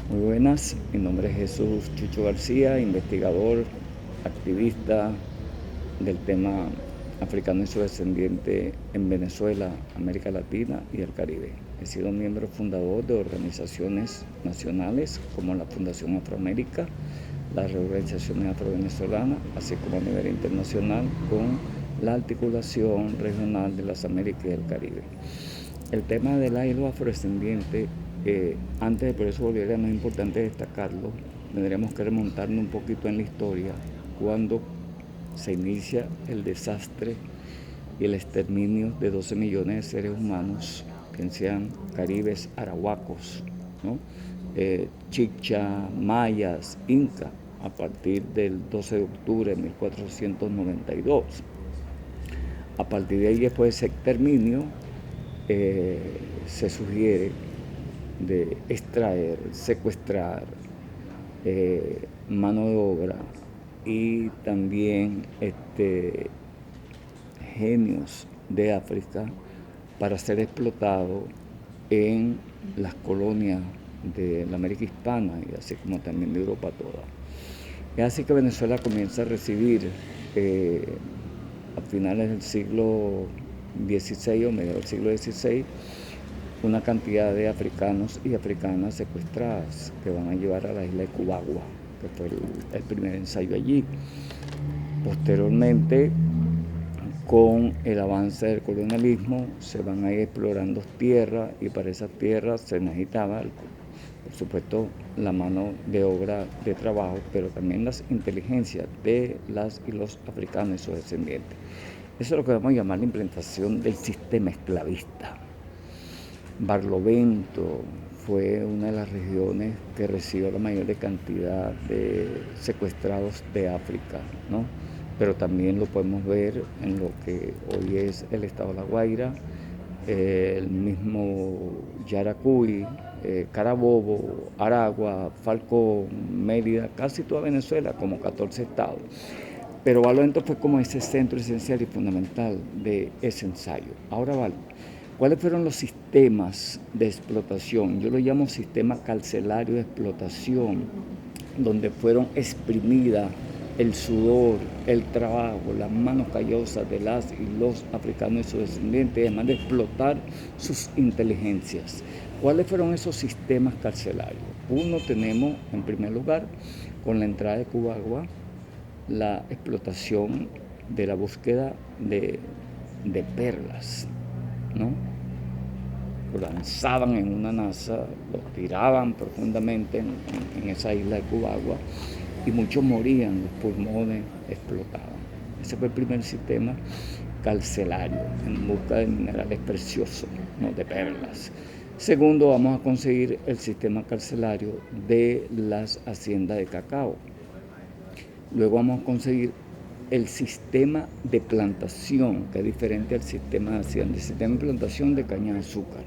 Muy buenas, mi nombre es Jesús Chucho García, investigador, activista del tema africano y su descendiente en Venezuela, América Latina y el Caribe. He sido miembro fundador de organizaciones nacionales como la Fundación Afroamérica, la Reorganización Afro-Venezolana, así como a nivel internacional con la Articulación Regional de las Américas y el Caribe. El tema del hilo afrodescendiente, antes de Progreso Bolivariano, es importante destacarlo. Tendríamos que remontarnos un poquito en la historia, cuando se inicia el desastre y el exterminio de 12 millones de seres humanos, que sean caribes, arahuacos, ¿no? Chicha, mayas, inca, a partir del 12 de octubre de 1492. A partir de ahí, después de ese exterminio, se sugiere de extraer, secuestrar mano de obra y también genios de África para ser explotado en las colonias de la América hispana y así como también de Europa toda. Es así que Venezuela comienza a recibir a finales del siglo XVI o medio del siglo XVI una cantidad de africanos y africanas secuestradas que van a llevar a la isla de Cubagua, que fue el primer ensayo allí. Posteriormente, con el avance del colonialismo, se van a ir explorando tierras y para esas tierras se necesitaba, por supuesto, la mano de obra de trabajo, pero también las inteligencias de las y los africanos y sus descendientes. Eso es lo que vamos a llamar la implementación del sistema esclavista. Barlovento fue una de las regiones que recibió la mayor cantidad de secuestrados de África, ¿no? Pero también lo podemos ver en lo que hoy es el estado de La Guaira, el mismo Yaracuy, Carabobo, Aragua, Falcón, Mérida, casi toda Venezuela, como 14 estados. Pero Barlovento fue como ese centro esencial y fundamental de ese ensayo. Ahora, ¿cuáles fueron los sistemas de explotación? Yo lo llamo sistema carcelario de explotación, donde fueron exprimidas el sudor, el trabajo, las manos callosas de las y los africanos y sus descendientes, además de explotar sus inteligencias. ¿Cuáles fueron esos sistemas carcelarios? Uno tenemos, en primer lugar, con la entrada de Cubagua, la explotación de la búsqueda de perlas, ¿no? Lo lanzaban en una NASA, lo tiraban profundamente en esa isla de Cubagua y muchos morían, los pulmones explotaban. Ese fue el primer sistema carcelario en busca de minerales preciosos, ¿no? De perlas. Segundo, vamos a conseguir el sistema carcelario de las haciendas de cacao. Luego vamos a conseguir el sistema de plantación, que es diferente al sistema de hacienda, el sistema de plantación de caña de azúcar.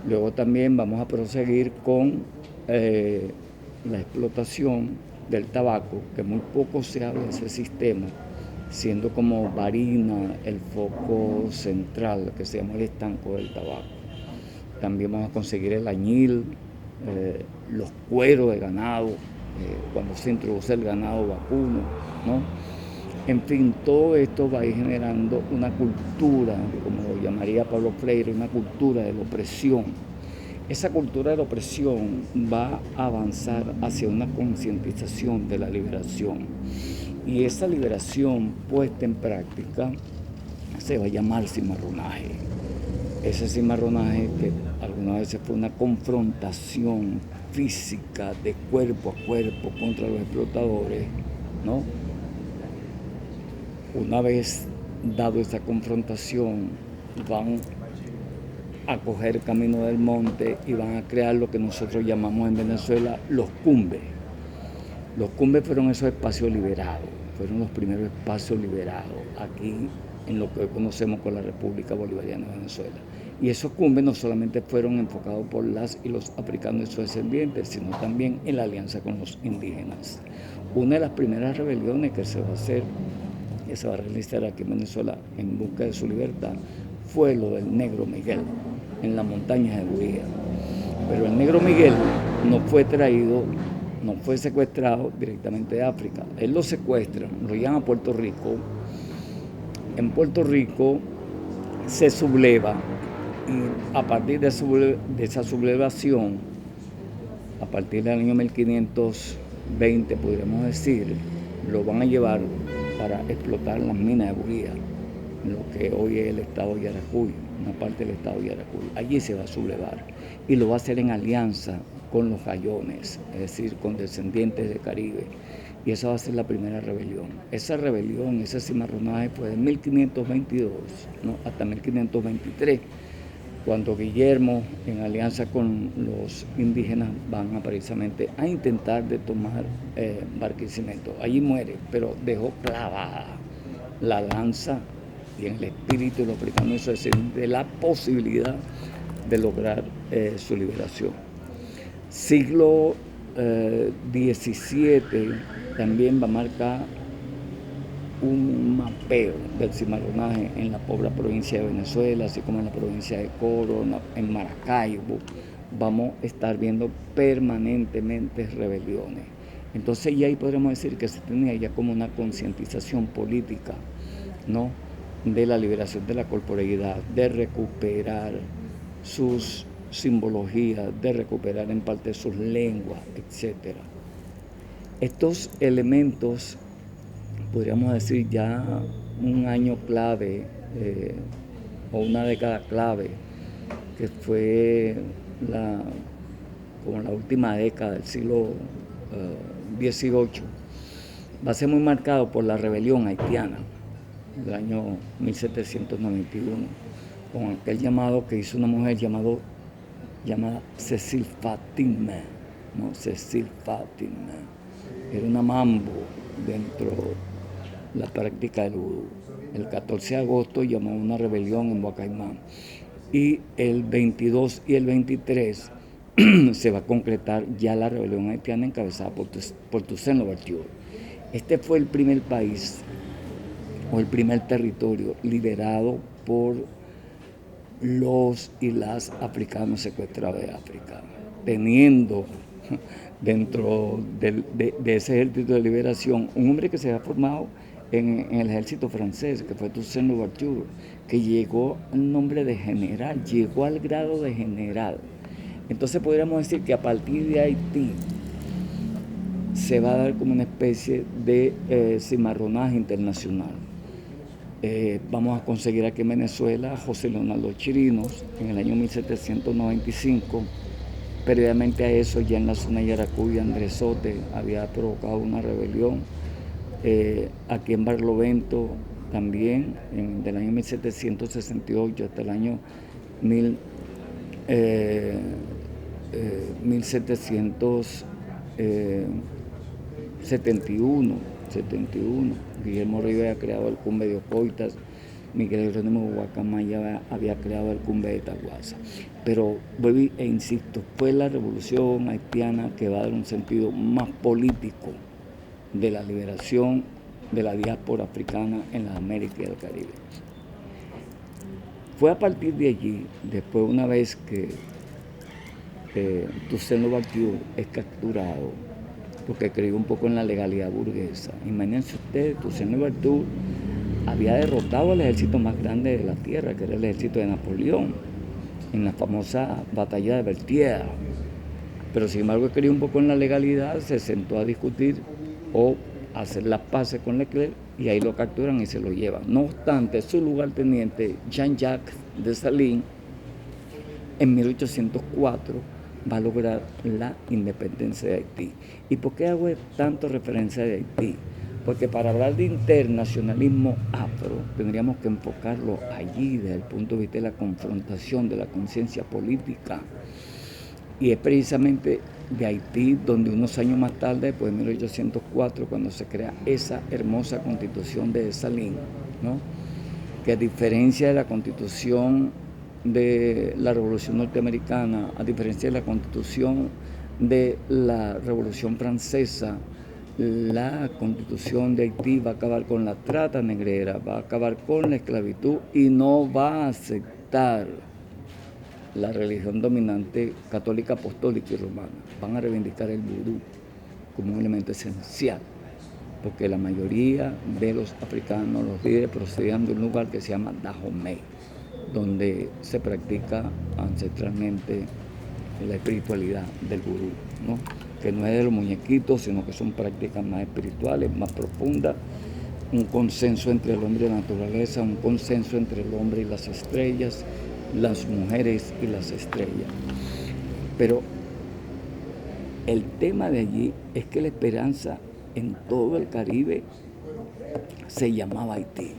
Luego también vamos a proseguir con la explotación del tabaco, que muy poco se habla de ese sistema, siendo como Barina el foco central, que se llama el estanco del tabaco. También vamos a conseguir el añil, los cueros de ganado, cuando se introduce el ganado vacuno, ¿no? En fin, todo esto va a ir generando una cultura, como lo llamaría Pablo Freire, una cultura de la opresión. Esa cultura de la opresión va a avanzar hacia una concientización de la liberación. Y esa liberación puesta en práctica se va a llamar cimarronaje. Ese cimarronaje que algunas veces fue una confrontación física de cuerpo a cuerpo contra los explotadores, ¿no? Una vez dado esa confrontación, van a coger el camino del monte y van a crear lo que nosotros llamamos en Venezuela los cumbes. Los cumbes fueron esos espacios liberados, fueron los primeros espacios liberados aquí en lo que hoy conocemos como la República Bolivariana de Venezuela. Y esos cumbes no solamente fueron enfocados por las y los africanos y sus descendientes, sino también en la alianza con los indígenas. Una de las primeras rebeliones que se va a hacer, que se va a realizar aquí en Venezuela en busca de su libertad, fue lo del Negro Miguel en las montañas de Buía. Pero el negro Miguel no fue traído, no fue secuestrado directamente de África. Él lo secuestra, lo llevan a Puerto Rico. En Puerto Rico se subleva y a partir de esa sublevación, a partir del año 1520, podríamos decir, lo van a llevar para explotar las minas de Buría, lo que hoy es el estado de Yaracuy, una parte del estado de Yaracuy. Allí se va a sublevar y lo va a hacer en alianza con los Gayones, es decir, con descendientes del Caribe. Y esa va a ser la primera rebelión. Esa rebelión, ese cimarronaje fue de 1522, ¿no?, hasta 1523, cuando Guillermo, en alianza con los indígenas, van precisamente a intentar de tomar Barquisimeto. Allí muere, pero dejó clavada la lanza y en el espíritu de los africanos, es decir, de la posibilidad de lograr su liberación. Siglo XVII también va a marcar un mapeo del cimarronaje en la pobre provincia de Venezuela, así como en la provincia de Coro, en Maracaibo. Vamos a estar viendo permanentemente rebeliones. Entonces ya ahí podríamos decir que se tenía ya como una concientización política, ¿no?, de la liberación de la corporeidad, de recuperar sus simbologías, de recuperar en parte sus lenguas, etc. Estos elementos, podríamos decir ya un año clave o una década clave, que fue como la última década del siglo XVIII, va a ser muy marcado por la rebelión haitiana del año 1791, con aquel llamado que hizo una mujer llamada Cecil Fatima, ¿no? Cecil Fatima era una mambo dentro de la práctica del vudú. El 14 de agosto llamó una rebelión en Bocaimán y el 22 y el 23 se va a concretar ya la rebelión haitiana encabezada por Toussaint Louverture. Este fue el primer país o el primer territorio liberado por los y las africanos secuestrados de África, teniendo dentro de ese ejército de liberación un hombre que se había formado en el ejército francés, que fue Toussaint Louverture, que llegó al nombre de general, llegó al grado de general. Entonces podríamos decir que a partir de Haití se va a dar como una especie de cimarronaje internacional. Vamos a conseguir aquí en Venezuela a José Leonardo Chirinos en el año 1795. Previamente a eso, ya en la zona de Yaracuy, Andrés Sote había provocado una rebelión. Aquí en Barlovento también, del año 1768 hasta el año 1771. Guillermo Rivera había creado el Cumbe de Ocoitas, Miguel Jerónimo Guacamaya había creado el Cumbe de Taguasa. Pero vuelvo e insisto, fue la revolución haitiana que va a dar un sentido más político de la liberación de la diáspora africana en las Américas y el Caribe. Fue a partir de allí, después una vez que Toussaint Louverture es capturado, porque creyó un poco en la legalidad burguesa. Imagínense ustedes, Toussaint Louverture había derrotado al ejército más grande de la tierra, que era el ejército de Napoleón, en la famosa batalla de Berthier. Pero sin embargo creyó un poco en la legalidad, se sentó a discutir o hacer las paces con Leclerc y ahí lo capturan y se lo llevan. No obstante, su lugarteniente Jean-Jacques Dessalines en 1804 va a lograr la independencia de Haití. ¿Y por qué hago tanto referencia de Haití? Porque para hablar de internacionalismo afro tendríamos que enfocarlo allí desde el punto de vista de la confrontación de la conciencia política. Y es precisamente de Haití donde unos años más tarde, después de 1804, cuando se crea esa hermosa constitución de Dessalines, ¿no?, que a diferencia de la constitución de la Revolución Norteamericana, a diferencia de la constitución de la Revolución Francesa, la constitución de Haití va a acabar con la trata negrera, va a acabar con la esclavitud y no va a aceptar la religión dominante católica, apostólica y romana, van a reivindicar el vudú como un elemento esencial, porque la mayoría de los africanos, los líderes, procedían de un lugar que se llama Dahomey, donde se practica ancestralmente la espiritualidad del vudú, ¿no? Que no es de los muñequitos, sino que son prácticas más espirituales, más profundas, un consenso entre el hombre y la naturaleza, un consenso entre el hombre y las estrellas, las mujeres y las estrellas. Pero el tema de allí es que la esperanza en todo el Caribe se llamaba Haití.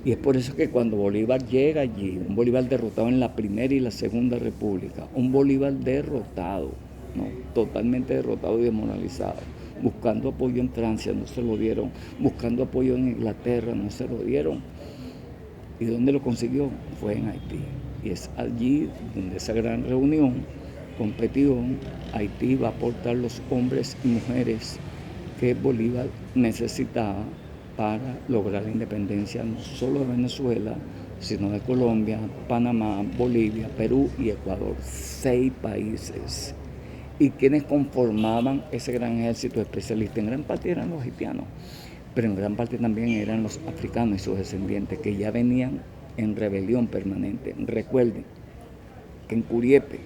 Y es por eso que cuando Bolívar llega allí, un Bolívar derrotado en la Primera y la Segunda República, un Bolívar derrotado, ¿no? Totalmente derrotado y desmoralizado, buscando apoyo en Francia, no se lo dieron, buscando apoyo en Inglaterra, no se lo dieron. ¿Y dónde lo consiguió? Fue en Haití. Y es allí donde esa gran reunión, competición, Haití va a aportar los hombres y mujeres que Bolívar necesitaba para lograr la independencia no solo de Venezuela, sino de Colombia, Panamá, Bolivia, Perú y Ecuador. 6 países. ¿Y quienes conformaban ese gran ejército especialista? En gran parte eran los haitianos, pero en gran parte también eran los africanos y sus descendientes, que ya venían en rebelión permanente. Recuerden que en Curiepe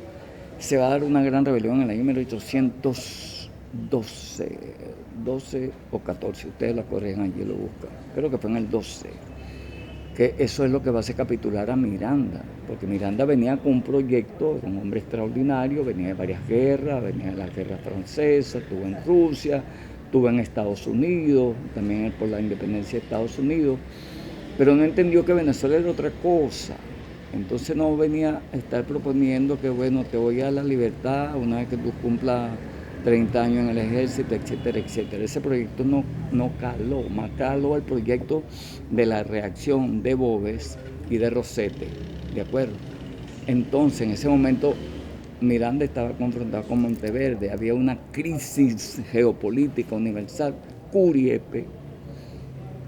se va a dar una gran rebelión en el año 1812 o 14, ustedes la corrigen allí, lo buscan, creo que fue en el 12, que eso es lo que va a hacer capitular a Miranda, porque Miranda venía con un proyecto, era un hombre extraordinario, venía de varias guerras, venía de la guerra francesa, estuvo en Rusia, estuvo en Estados Unidos, también por la independencia de Estados Unidos, pero no entendió que Venezuela era otra cosa. Entonces no venía a estar proponiendo que, bueno, te voy a dar la libertad una vez que tú cumplas 30 años en el ejército, etcétera, etcétera. Ese proyecto no caló, más caló el proyecto de la reacción de Boves y de Rosete, ¿de acuerdo? Entonces, en ese momento, Miranda estaba confrontado con Monteverde, había una crisis geopolítica universal. Curiepe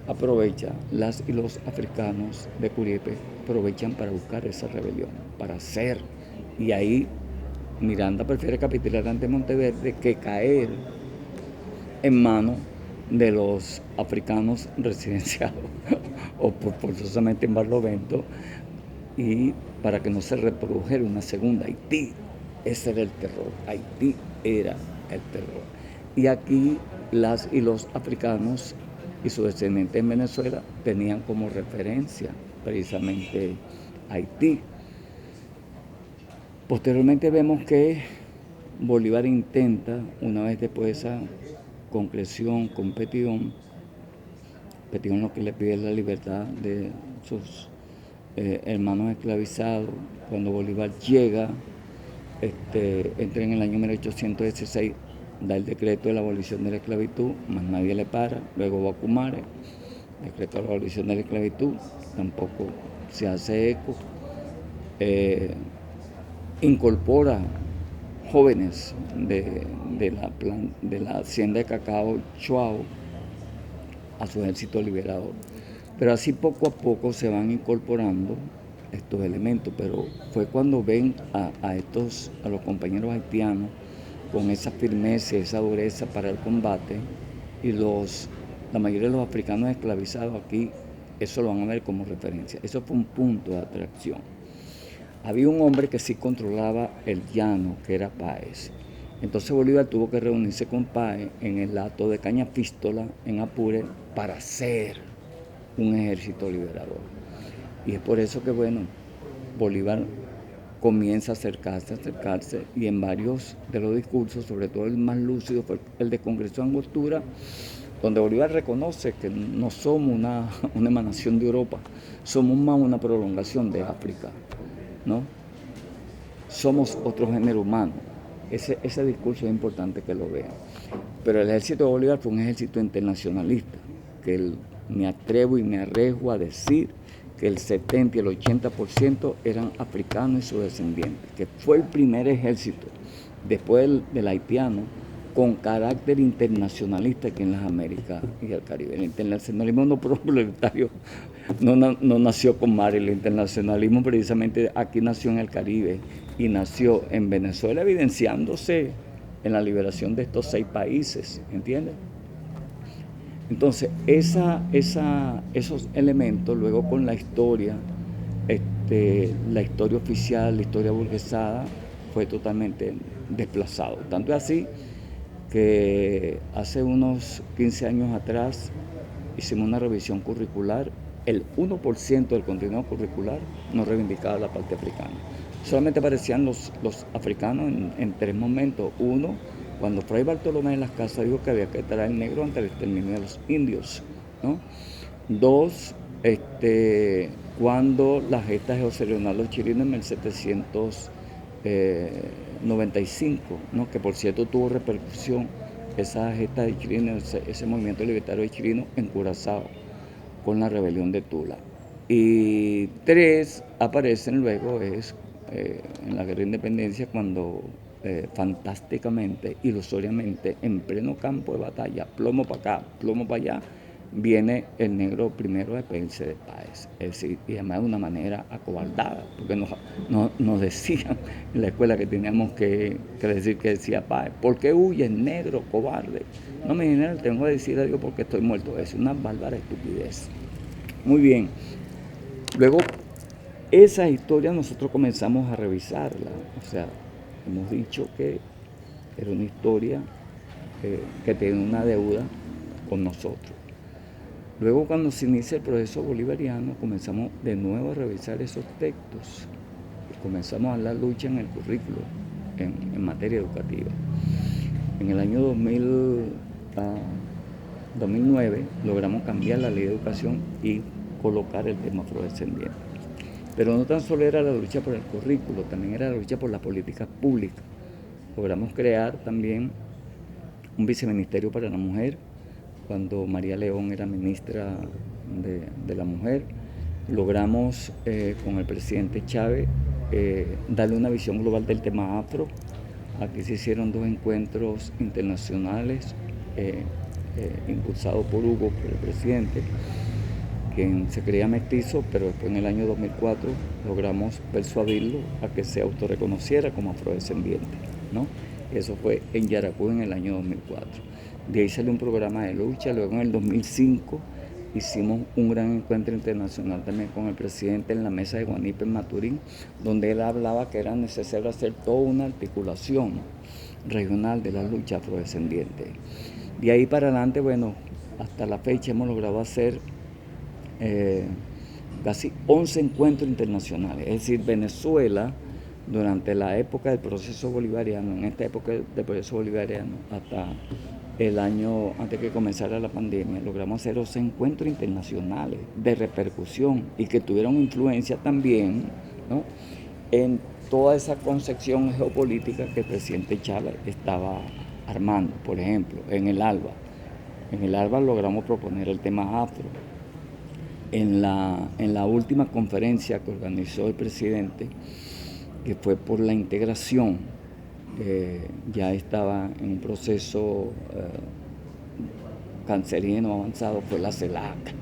aprovecha, las y los africanos de Curiepe aprovechan para buscar esa rebelión, para hacer, y ahí Miranda prefiere capitular ante Monteverde que caer en manos de los africanos residenciados o forzosamente en Barlovento, y para que no se reprodujera una segunda Haití. Ese era el terror, Haití era el terror. Y aquí las y los africanos y sus descendientes en Venezuela tenían como referencia precisamente Haití. Posteriormente vemos que Bolívar intenta, una vez después de esa concreción, competición, lo que le pide la libertad de sus hermanos esclavizados. Cuando Bolívar llega, entra en el año 1816, da el decreto de la abolición de la esclavitud, más nadie le para. Luego va a Kumare, decreto de la abolición de la esclavitud, tampoco se hace eco. Incorpora jóvenes de la hacienda de cacao Chuao a su ejército liberador. Pero así poco a poco se van incorporando estos elementos, pero fue cuando ven a los compañeros haitianos con esa firmeza, esa dureza para el combate, y la mayoría de los africanos esclavizados aquí, eso lo van a ver como referencia. Eso fue un punto de atracción. Había un hombre que sí controlaba el llano, que era Páez. Entonces Bolívar tuvo que reunirse con Páez en el hato de Cañapístola, en Apure, para hacer un ejército liberador. Y es por eso que, bueno, Bolívar comienza a acercarse, y en varios de los discursos, sobre todo el más lúcido fue el de Congreso de Angostura, donde Bolívar reconoce que no somos una emanación de Europa, somos más una prolongación de África, ¿no? Somos otro género humano. Ese discurso es importante que lo vean. Pero el ejército de Bolívar fue un ejército internacionalista, que me atrevo y me arriesgo a decir que el 70 y el 80% eran africanos y sus descendientes, que fue el primer ejército, después del haitiano, con carácter internacionalista aquí en las Américas y el Caribe. El internacionalismo no proletario no nació con mar. El internacionalismo precisamente aquí nació en el Caribe y nació en Venezuela, evidenciándose en la liberación de estos 6 países, ¿entiendes? Entonces, esos elementos, luego con la historia oficial, la historia burguesada, fue totalmente desplazado. Tanto es así que hace unos 15 años atrás hicimos una revisión curricular. El 1% del contenido curricular no reivindicaba la parte africana. Solamente aparecían los africanos en 3 momentos. Uno, cuando Fray Bartolomé de las Casas dijo que había que traer el negro ante el exterminio de los indios, ¿no? 2, cuando la gesta de José Leonardo Chirino en 1795, ¿no? Que por cierto tuvo repercusión esa gesta de Chirino, ese movimiento libertario de Chirino en Curazao, con la rebelión de Tula. Y 3 aparecen luego en la guerra de independencia, cuando fantásticamente, ilusoriamente, en pleno campo de batalla, plomo para acá, plomo para allá, viene el negro primero a pedirse de paz. Es decir, y además de una manera acobardada, porque nos decían en la escuela que teníamos que decir que decía paz. ¿Por qué huyes, negro, cobarde? No, mi dinero, tengo que decir a Dios porque estoy muerto. Es una bárbara estupidez. Muy bien. Luego, esa historia nosotros comenzamos a revisarla. O sea, hemos dicho que era una historia que tiene una deuda con nosotros. Luego, cuando se inicia el proceso bolivariano, comenzamos de nuevo a revisar esos textos y comenzamos a la lucha en el currículo, en materia educativa. En el año 2009 logramos cambiar la ley de educación y colocar el tema afrodescendiente. Pero no tan solo era la lucha por el currículo, también era la lucha por las políticas públicas. Logramos crear también un viceministerio para la mujer, cuando María León era ministra de la mujer. Logramos con el presidente Chávez darle una visión global del tema afro. Aquí se hicieron 2 encuentros internacionales impulsados por Hugo, por el presidente, quien se creía mestizo, pero después en el año 2004 logramos persuadirlo a que se autorreconociera como afrodescendiente, ¿no? Eso fue en Yaracuy en el año 2004. De ahí salió un programa de lucha. Luego en el 2005 hicimos un gran encuentro internacional también con el presidente en la mesa de Guanipe en Maturín, donde él hablaba que era necesario hacer toda una articulación regional de la lucha afrodescendiente. De ahí para adelante, bueno, hasta la fecha hemos logrado hacer casi 11 encuentros internacionales. Es decir, Venezuela, durante la época del proceso bolivariano, en esta época del proceso bolivariano, hasta el año antes que comenzara la pandemia, logramos hacer 11 encuentros internacionales de repercusión y que tuvieron influencia también, ¿no?, en toda esa concepción geopolítica que el presidente Chávez estaba armando. Por ejemplo, en el ALBA logramos proponer el tema afro. En la última conferencia que organizó el presidente, que fue por la integración, ya estaba en un proceso cancerígeno avanzado, fue la CELAC.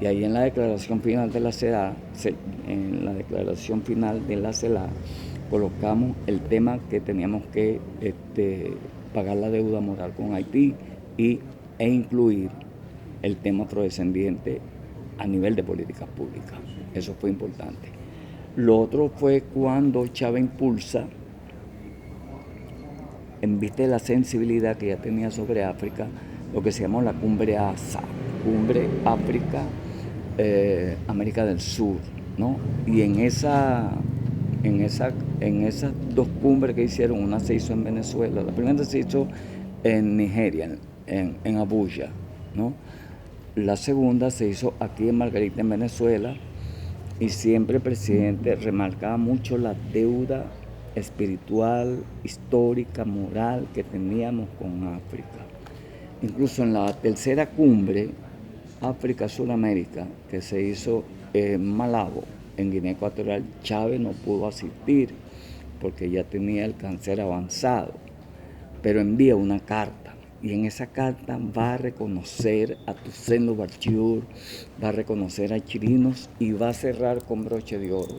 Y ahí en la declaración final de la CELAC, colocamos el tema que teníamos que pagar la deuda moral con Haití e incluir el tema afrodescendiente a nivel de políticas públicas. Eso fue importante. Lo otro fue cuando Chávez impulsa, en vista de la sensibilidad que ya tenía sobre África, lo que se llamó la Cumbre ASA, Cumbre África, América del Sur, ¿no? Y en esas 2 cumbres que hicieron, una se hizo en Venezuela, la primera se hizo en Nigeria, en Abuya, ¿no? La segunda se hizo aquí en Margarita, en Venezuela, y siempre el presidente remarcaba mucho la deuda espiritual, histórica, moral que teníamos con África. Incluso en la tercera cumbre, África-Suramérica, que se hizo en Malabo, en Guinea Ecuatorial, Chávez no pudo asistir porque ya tenía el cáncer avanzado, pero envía una carta Y en esa carta va a reconocer a Toussaint Louverture, va a reconocer a Chirinos y va a cerrar con broche de oro,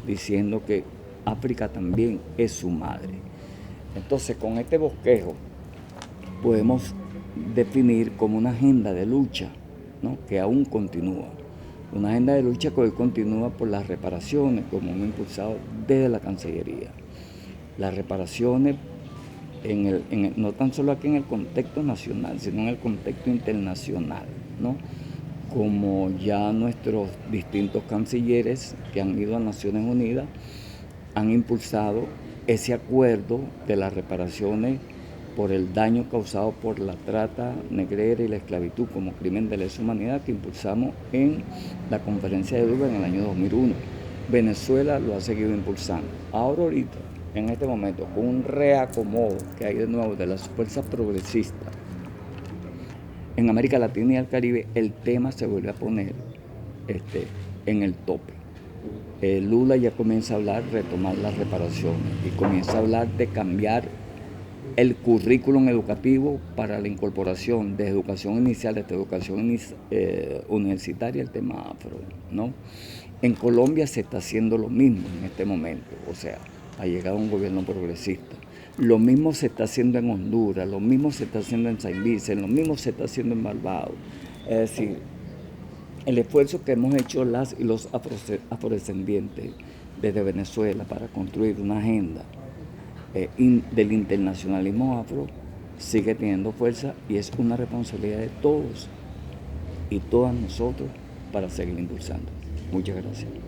diciendo que África también es su madre. Entonces, con este bosquejo podemos definir como una agenda de lucha, ¿no?, que aún continúa. Una agenda de lucha que hoy continúa por las reparaciones, como hemos impulsado desde la Cancillería. Las reparaciones no tan solo aquí en el contexto nacional, sino en el contexto internacional, ¿no? Como ya nuestros distintos cancilleres que han ido a Naciones Unidas han impulsado ese acuerdo de las reparaciones por el daño causado por la trata negrera y la esclavitud como crimen de lesa humanidad que impulsamos en la conferencia de Durban en el año 2001. Venezuela lo ha seguido impulsando. Ahorita, en este momento, con un reacomodo que hay de nuevo de las fuerzas progresistas en América Latina y el Caribe, el tema se vuelve a poner en el tope. Lula ya comienza a hablar, retomar las reparaciones y comienza a hablar de cambiar el currículum educativo para la incorporación de educación inicial hasta educación universitaria, el tema afro, ¿no? En Colombia se está haciendo lo mismo en este momento, o sea, ha llegado un gobierno progresista. Lo mismo se está haciendo en Honduras, lo mismo se está haciendo en Saint Vincent, lo mismo se está haciendo en Barbados. Es decir, el esfuerzo que hemos hecho las y los afrodescendientes desde Venezuela para construir una agenda del internacionalismo afro sigue teniendo fuerza y es una responsabilidad de todos y todas nosotros para seguir impulsando. Muchas gracias.